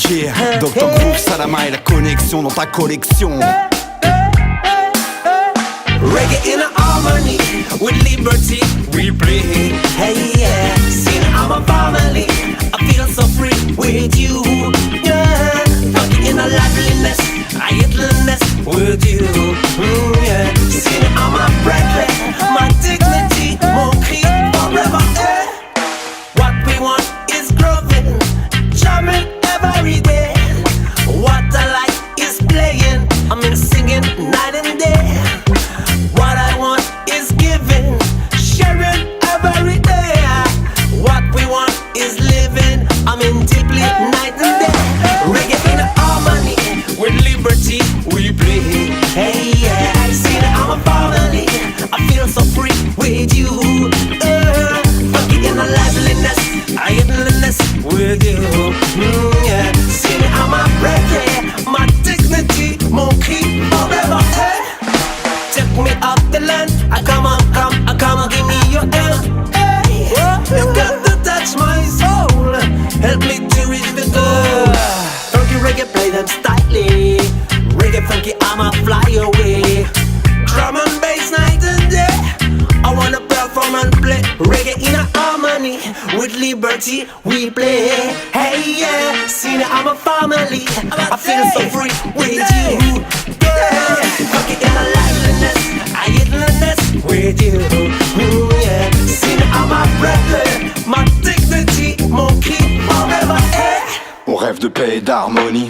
Yeah, Dr Groove, Salama et la connexion dans ta collection. Reggae in harmony with liberty we play. Hey yeah, sing I'm a family. I feel so free with you. Yeah, talking in a liveliness, I idleness with you. Yeah, sing I'm a brethren, my dignity won't keep forever. Eh? What we want is growing, jamming every day. What I like is playing, I mean singing night and day. What I want is giving, sharing every day. What we want is living, I mean deeply night and day. Reggae in harmony with liberty we play. Hey yeah, I see that I'm a family. I feel so free with you. Funky in a liveliness, I idleness with you. Yeah, see that I'm a breath, my dignity won't keep forever. Take me up the land, I come, give me your hand. Hey, you got to touch my soul, help me to reach the goal. Funky reggae, play them styly. Reggae funky, I'ma fly away. Drum and bass night and day, I wanna perform and play. Reggae in harmony with liberty we play. Hey yeah, see now I'm a family. I feel so free with you. Yeah, funky in a liveliness, I idleness with you. Yeah, see now I'm a brother, my dignity won't keep forever. On rêve de paix et d'harmonie,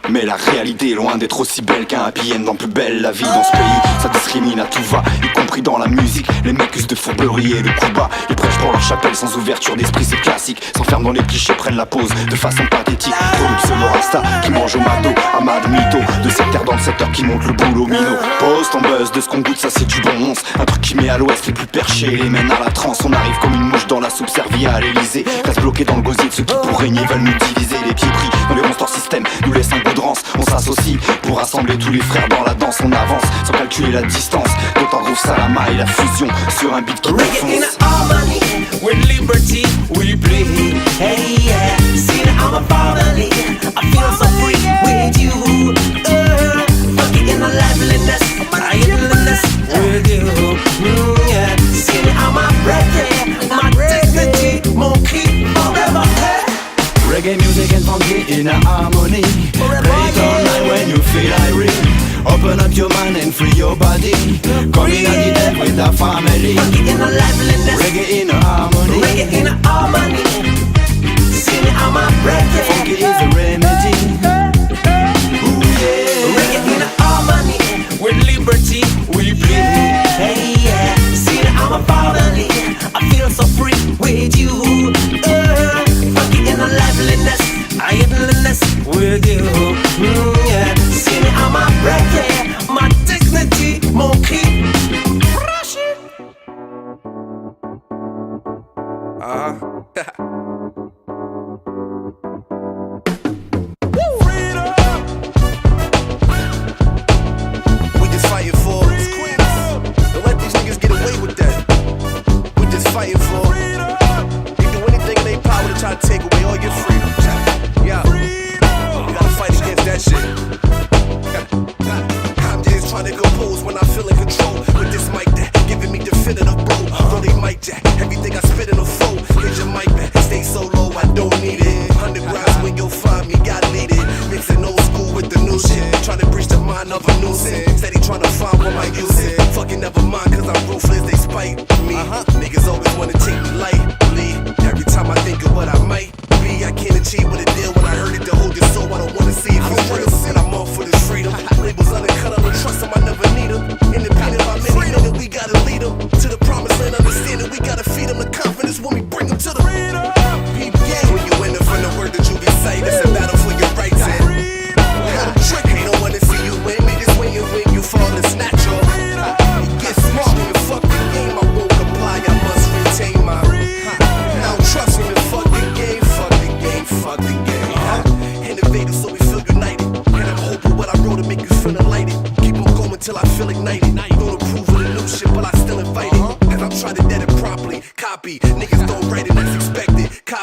mais la réalité est loin d'être aussi belle qu'un happy end. Dans plus belle la vie dans ce pays, ça discrimine à tout va, y compris dans la musique. Les mecs usent de fourberie et de coups bas. Ils prêchent pour leur chapelle sans ouverture d'esprit, c'est classique. S'enferment dans les clichés, prennent la pause de façon pathétique. Trop de pseudo-rasta qui mangent au mado, Ahmad Mito. De secteur dans le secteur qui monte le boulot mino. Poste en buzz de ce qu'on goûte, ça c'est du bon once. Un truc qui met à l'ouest les plus perchés, les mène à la transe. On arrive comme une mouche dans la soupe servie à l'Elysée. Reste bloqué dans le gosier de ceux qui pour régner veulent nous diviser. Les pieds pris dans les monsters système nous laissent un goût de rance. On s'associe pour rassembler tous les frères dans la danse. On avance sans calculer la distance. Dr Groove, Salama et la fusion sur un beat qui Reggae in harmony with liberty we play. Hey yeah, see now I'm a family. I feel so free with you. Funky in a liveliness, I idleness with you. Yeah, see now I'm a breath, my dignity won't keep forever. reggae music and funky in a harmony. Play it all night when you feel irate. Open up your mind and free your body. Come in and dance with the family. Funky in a liveliness, reggae in a harmony. Reggae in a harmony. See me, I'm a breath. Funky is the remedy. Ooh, yeah. Reggae in a harmony with liberty we play. Hey yeah, see me, I'm a family. I feel so free with you. Funky in a liveliness, I idleness with you. Yeah, see me, I'm a breath. My dignity won't keep rushing. We just fighting for don't let these niggas get away with that. We just fighting for they do anything in their power to try to take away all your freedom. Yeah, you gotta fight against that shit. I'm just trying to compose when I feel in control with this mic that giving me definitive blow. Really mic jack, everything I spit in a flow. Hit your mic back, stay so low, I don't need it. Underground's when you'll find me, gotta lead it. Mixing old school with the new shit, trying to breach the mind of a nuisance. Steady trying to find what I use it. Fucking never mind, cause I'm ruthless, they spite me. Niggas always wanna take me lightly. Every time I think of what I might be, I can't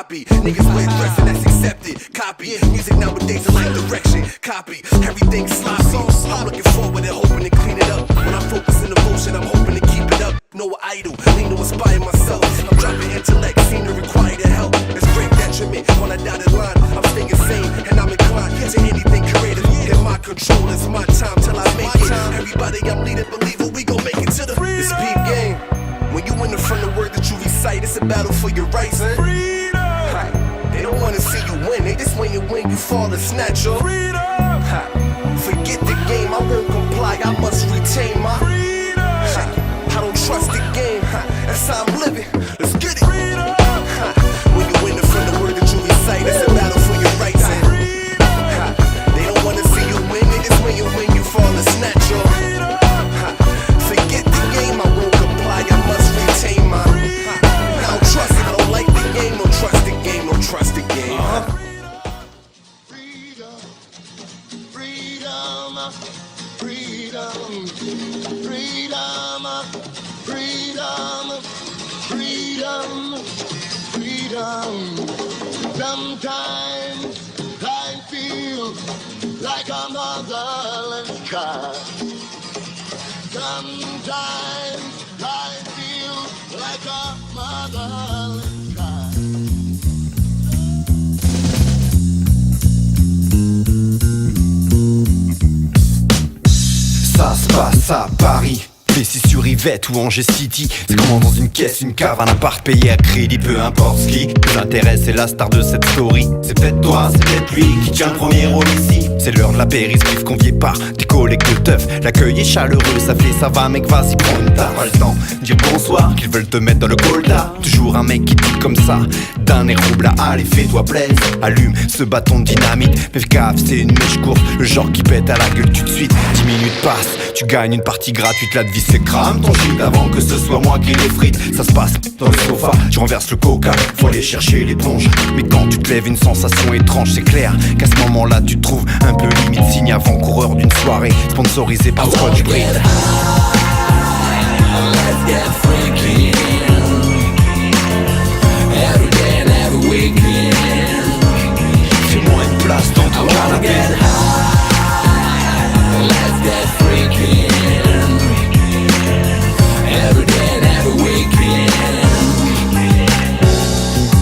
Copy, niggas wear dress and that's accepted. Copy, music nowadays is like direction. Copy, everything sloppy. I'm looking forward and hoping to clean it up. When I'm focusing devotion, I'm hoping to keep it up. No idol, need to inspire myself. I'm dropping intellect, seem to require the help. It's great detriment on a dotted line. I'm staying sane and I'm inclined to anything creative. In my control, it's my time till I make it. Everybody I'm leading, believe it, we gon' make it to the this peep game. When you in the front of word that you recite, it's a battle for your rights. Freedom. They don't wanna see you win, they just when you win, you fall and snatch your freedom. Forget the game, I won't comply, I must retain my freedom. I don't trust the game, that's how I'm living. Let's get it. Freedom. When you in the front of word that you recite, it's a battle for your rights. They don't wanna see you win, they just when you win, you fall and snatch your freedom. Forget the game, I won't comply, I must retain my. I don't trust it, I don't like the game, don't trust the game, don't trust the game. Freedom, freedom, freedom, freedom, freedom, freedom. Sometimes I feel like a motherless child. Sometimes I feel like a motherless child. Ça se passe à Paris, Plessis sur Yvette ou Angers City. C'est comment dans une caisse, une cave, un appart payé à crédit, peu importe ce qui nous intéresse, c'est la star de cette story. C'est peut-être toi, c'est peut-être lui qui tient le premier rôle ici. C'est l'heure de l'apéritif convié par des collègues de teuf. L'accueil est chaleureux, ça fait ça va mec, vas-y prends une taf. Pas le temps de dire bonsoir, qu'ils veulent te mettre dans le colda. Toujours un mec qui dit comme ça, d'un air rouble à allez fais-toi plaise. Allume ce bâton de dynamite, mais cave c'est une mèche courte, le genre qui pète à la gueule tout de suite. 10 minutes passent, tu gagnes une partie gratuite, la devise c'est crame ton shit avant que ce soit moi qui les frite. Ça se passe dans le sofa, tu renverses le coca, faut aller chercher l'éponge. Mais quand tu te lèves une sensation étrange, c'est clair qu'à ce moment-là tu te trouves un peu limite signe avant-coureur d'une soirée sponsorisée par Scotch Brite. Let's get freaky every day and every weekend. Fais-moi une place dans ton canapé. Let's get freaky every day and every weekend.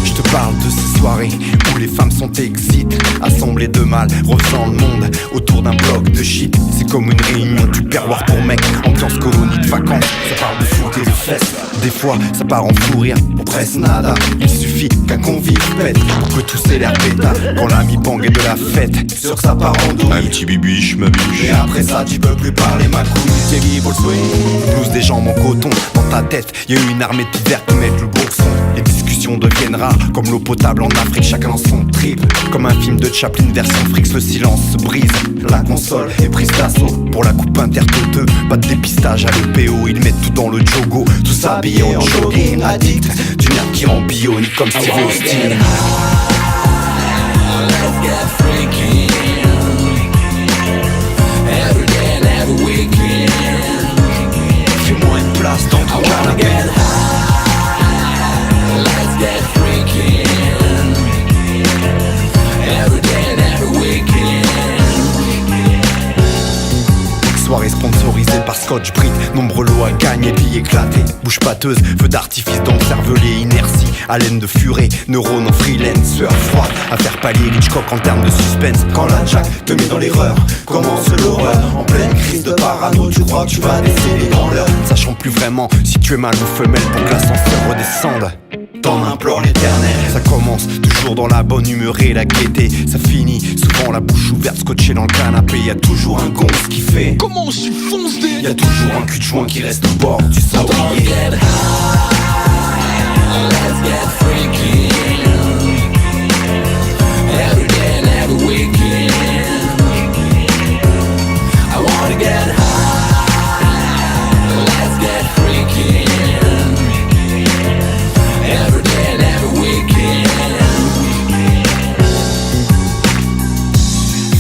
Je te parle de ces soirées où les femmes sont excites, assemblées de mal, refaisant le monde autour d'un bloc de shit. C'est comme une réunion du perroir pour mecs, ambiance colonie de vacances. Ça parle de foot et de fesses, des fois ça part en fou rire, on presse nada. Il suffit qu'un convive pète pour que tout s'est l'air pétard. Quand l'ami bang est de la fête, sur ça part en douille. Un petit bibiche, ma biche. Et après ça tu peux plus parler ma couille. Kelly pour le swing, blouse des jambes en coton. Dans ta tête y'a eu une armée de pivers qui mettent le boxon. Les discussions deviennent rares, comme l'eau potable en Afrique, chacun dans son trip. Comme un film de Chaplin version Frix, le silence se brise. La console est prise d'assaut pour la coupe intertoteux. Pas de dépistage à l'EPO, ils mettent tout dans le jogo. Tout ça habillé en jogging, addict du nerf qui rend bionique comme Steve Austin. Let's get freaky every day and every weekend. Fais-moi une place dans ton canapé. Let's get freaky every day and every weekend. Soirée sponsorisée par Scotch Brite, nombreux lots à gagner, billes éclatés. Bouche pâteuse, feu d'artifice dans le cervelet, inertie, haleine de furie, neurones en freelance, sueur froide, à faire palier Hitchcock en termes de suspense. Quand la Jack te met dans l'erreur, commence l'horreur. En pleine crise de parano, tu crois que tu vas décéder dans l'heure, sachant plus vraiment si tu es mâle ou femelle pour que l'ascenseur redescende. T'en implores l'éternel. Ça commence toujours dans la bonne humeur et la gaieté. Ça finit souvent la bouche ouverte, scotché dans le canapé. Y'a toujours un gonze qui fait comment je suis foncé. Y'a toujours un cul de joint qui reste au bord du sablier. Let's get freaky every day and every weekend. I wanna get high. Let's get freaky every day and every weekend.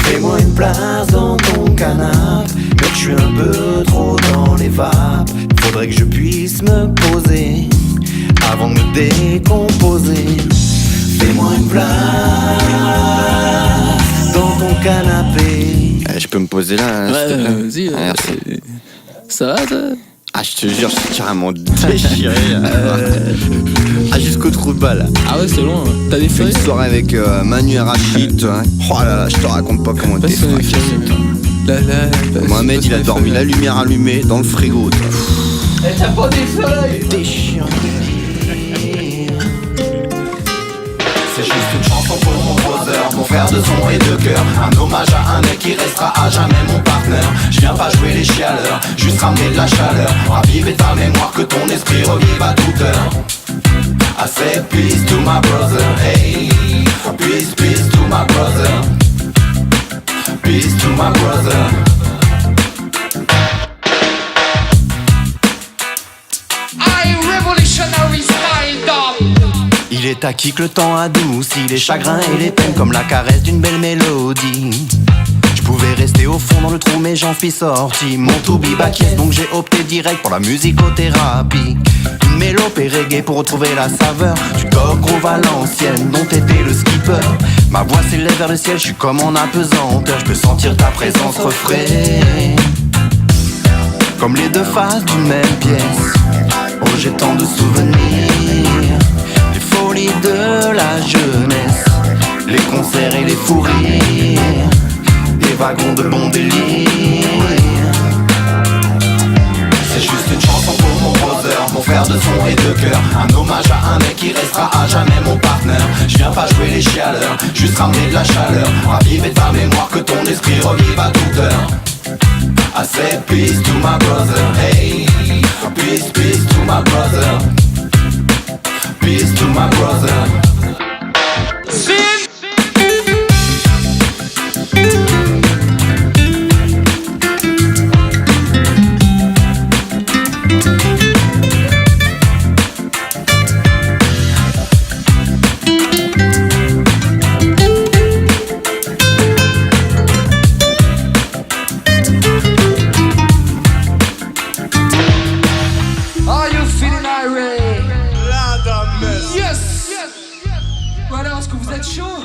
Fais-moi une place dans ton canapé. Mec, je suis un peu trop dans les vapes. Faudrait que je puisse me poser avant de me décomposer. Fais-moi place dans ton canapé. Je peux me poser là, hein, s'il te plaît. Vas-y, Merci. ça va toi? Ah, je te jure, je suis carrément déchiré. Ah, jusqu'au trou de balle. Ah ouais, c'est loin, hein. T'as des J'ai fait feuilles? une soirée avec Manu et Rachid, toi. Oh là là, je te raconte pas comment Pas t'es sur les fracassé. feuilles. Mohamed, il a dormi la lumière allumée dans le frigo, toi. T'as pas des feuilles? Déchiré. C'est juste une chanson pour mon brother, mon frère de son et de cœur. Un hommage à un mec qui restera à jamais mon partenaire. Je viens pas jouer les chialeurs, juste ramener de la chaleur. Raviver ta mémoire, que ton esprit revive à toute heure. I say peace to my brother, hey. Peace, peace to my brother. Peace to my brother. Il est acquis que le temps adoucit les chagrins et les peines comme la caresse d'une belle mélodie. Je pouvais rester au fond dans le trou mais j'en suis sorti. Mon to be back yes, donc j'ai opté direct pour la musicothérapie. Une mélopée reggae pour retrouver la saveur du dog groove à l'ancienne dont t'étais le skipper. Ma voix s'élève vers le ciel, je suis comme en apesanteur. Je peux sentir ta présence refrain, comme les deux faces d'une même pièce. Oh, j'ai tant de souvenirs, les folies de la jeunesse, les concerts et les fous rires, des wagons de bon délire. C'est juste une chanson pour mon brother, mon frère de son et de cœur. Un hommage à un mec qui restera à jamais mon partenaire. Je viens pas jouer les chialeurs, juste ramener de la chaleur. Raviver ta mémoire, que ton esprit revive à toute heure. I said peace to my brother, hey. Peace, peace to my brother. Peace to my brother. Are you feeling irate? Yes! Voilà, est-ce que vous êtes chaud?